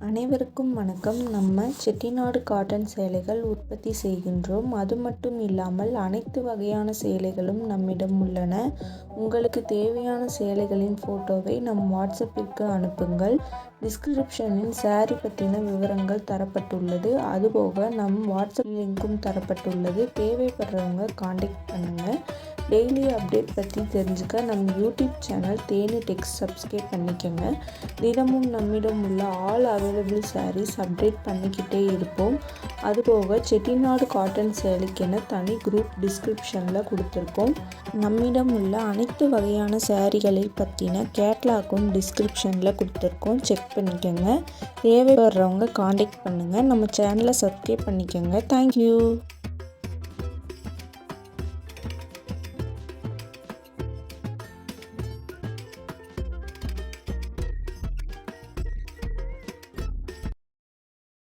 அனைவருக்கும் வணக்கம். நம்ம செட்டிநாடு காட்டன் சேலைகள் உற்பத்தி செய்கின்றோம். அது மட்டும் இல்லாமல் அனைத்து வகையான சேலைகளும் நம்மிடம் உள்ளன. உங்களுக்கு தேவையான சேலைகளின் ஃபோட்டோவை நம் வாட்ஸ்அப்பிற்கு அனுப்புங்கள். டிஸ்கிரிப்ஷனில் சாரி பற்றின விவரங்கள் தரப்பட்டுள்ளது. அதுபோக நம் வாட்ஸ்அப் லிங்க்கும் தரப்பட்டுள்ளது. தேவைப்படுறவங்க காண்டாக்ட் பண்ணுங்கள். டெய்லி அப்டேட் பற்றி தெரிஞ்சுக்க நம்ம யூடியூப் சேனல் தேனி டெக்ஸ் சப்ஸ்கிரைப் பண்ணிக்கோங்க. தினமும் நம்மிடம் உள்ள ஆல் அவைலபிள் சாரீஸ் அப்டேட் பண்ணிக்கிட்டே இருப்போம். அதுபோக செட்டிநாடு காட்டன் சேலைக்கென தனி குரூப் டிஸ்கிரிப்ஷனில் கொடுத்துருக்கோம். நம்மிடம் உள்ள அனைத்து வகையான சாரீகளை பற்றின கேட்லாக்கும் டிஸ்கிரிப்ஷனில் கொடுத்துருக்கோம். செக் பண்ணிக்கோங்க. தேவைப்படுறவங்க காண்டாக்ட் பண்ணுங்கள். நம்ம சேனலை சப்ஸ்கிரைப் பண்ணிக்கோங்க. தேங்க்யூ.